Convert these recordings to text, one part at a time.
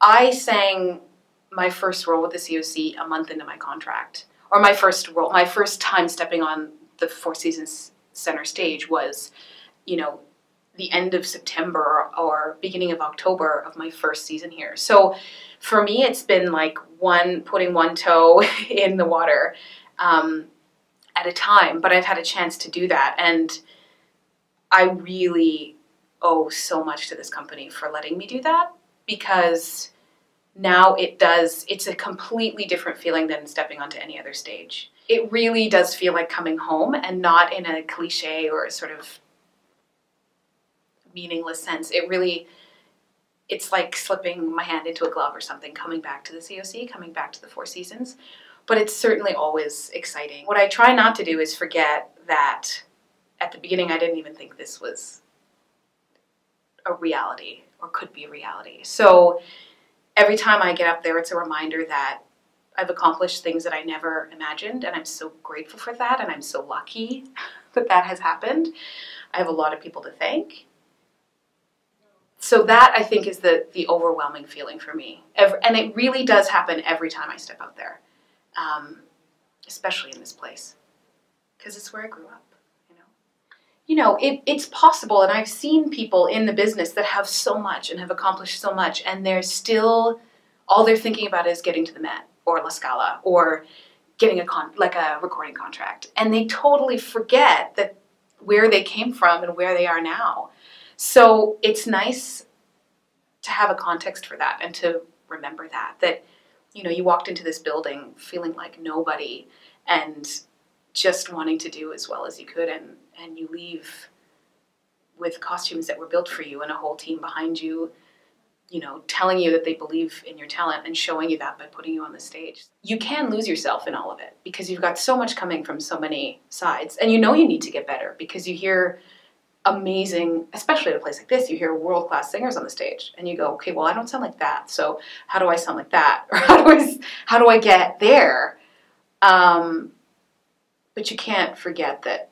I sang my first role with the COC a month into my contract. Or my first role, my first time stepping on the Four Seasons center stage was, you know, the end of September or beginning of October of my first season here. So for me, it's been like putting one toe in the water at a time, but I've had a chance to do that. And I really owe so much to this company for letting me do that, because now it's a completely different feeling than stepping onto any other stage. It really does feel like coming home, and not in a cliche or a sort of meaningless sense. It's like slipping my hand into a glove or something, coming back to the COC, coming back to the Four Seasons. But it's certainly always exciting. What I try not to do is forget that at the beginning I didn't even think this was a reality or could be a reality. So every time I get up there, it's a reminder that I've accomplished things that I never imagined, and I'm so grateful for that, and I'm so lucky that that has happened. I have a lot of people to thank. So that, I think, is the overwhelming feeling for me. And it really does happen every time I step out there, especially in this place, because it's where I grew up. You know, it's possible, and I've seen people in the business that have so much and have accomplished so much, and they're still, all they're thinking about is getting to the Met or La Scala or getting a recording contract, and they totally forget that where they came from and where they are now. So it's nice to have a context for that and to remember that you know, you walked into this building feeling like nobody and just wanting to do as well as you could, and you leave with costumes that were built for you and a whole team behind you, you know, telling you that they believe in your talent and showing you that by putting you on the stage. You can lose yourself in all of it because you've got so much coming from so many sides, and you know you need to get better because you hear amazing, especially at a place like this, you hear world-class singers on the stage and you go, okay, well, I don't sound like that, so how do I sound like that? Or how do I get there? But you can't forget that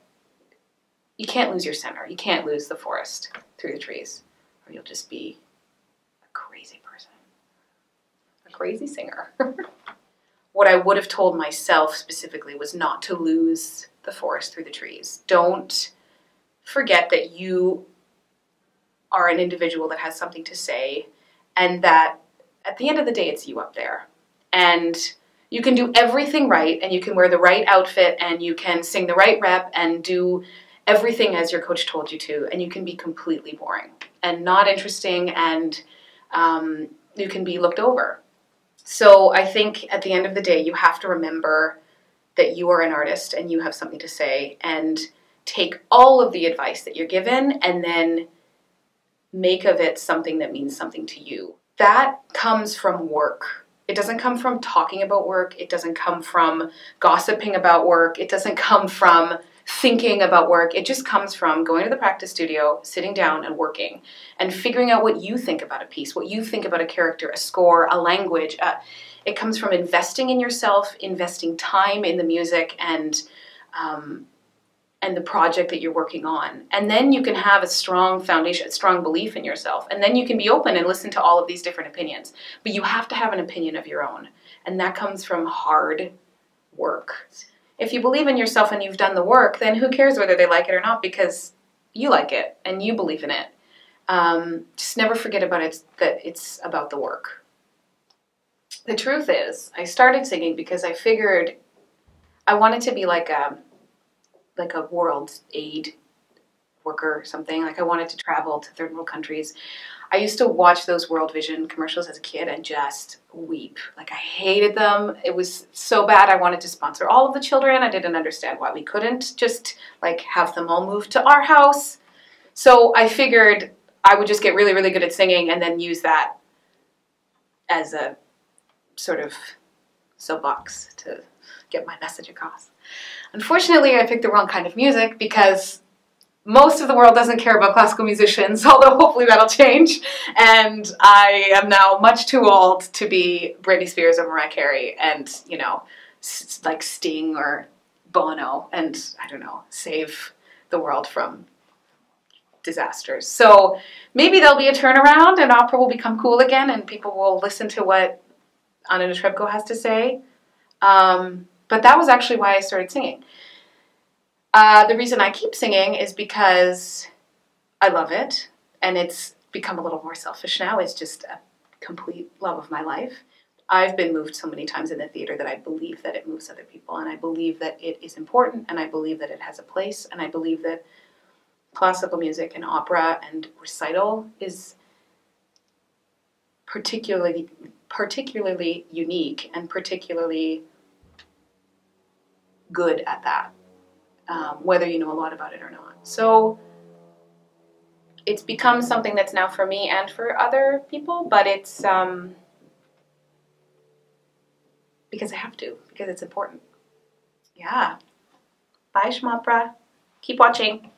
you can't lose your center. You can't lose the forest through the trees, or you'll just be a crazy person, a crazy singer. What I would have told myself specifically was not to lose the forest through the trees. Don't forget that you are an individual that has something to say, and that at the end of the day, it's you up there. And you can do everything right, and you can wear the right outfit, and you can sing the right rep, and do everything as your coach told you to, and you can be completely boring and not interesting, and you can be looked over. So I think at the end of the day, you have to remember that you are an artist and you have something to say, and take all of the advice that you're given and then make of it something that means something to you. That comes from work. It doesn't come from talking about work. It doesn't come from gossiping about work. It doesn't come from thinking about work. It just comes from going to the practice studio, sitting down and working, and figuring out what you think about a piece, what you think about a character, a score, a language. It comes from investing in yourself, investing time in the music and the project that you're working on. And then you can have a strong foundation, a strong belief in yourself. And then you can be open and listen to all of these different opinions. But you have to have an opinion of your own. And that comes from hard work. If you believe in yourself and you've done the work, then who cares whether they like it or not, because you like it and you believe in it. Just never forget about it, that it's about the work. The truth is, I started singing because I figured I wanted to be like a world aid worker or something. Like I wanted to travel to third world countries. I used to watch those World Vision commercials as a kid and just weep. Like I hated them. It was so bad. I wanted to sponsor all of the children. I didn't understand why we couldn't just like have them all move to our house. So I figured I would just get really, really good at singing and then use that as a sort of soapbox to get my message across. Unfortunately, I picked the wrong kind of music because most of the world doesn't care about classical musicians, although hopefully that'll change. And I am now much too old to be Britney Spears or Mariah Carey and, you know, like Sting or Bono and, I don't know, save the world from disasters. So maybe there'll be a turnaround and opera will become cool again and people will listen to what Anna Netrebko has to say. But that was actually why I started singing. The reason I keep singing is because I love it, and it's become a little more selfish now. It's just a complete love of my life. I've been moved so many times in the theater that I believe that it moves other people, and I believe that it is important, and I believe that it has a place, and I believe that classical music and opera and recital is particularly unique and particularly good at that, whether you know a lot about it or not. So it's become something that's now for me and for other people, but it's because I have to, because it's important. Yeah. Bye, Schmopera. Keep watching.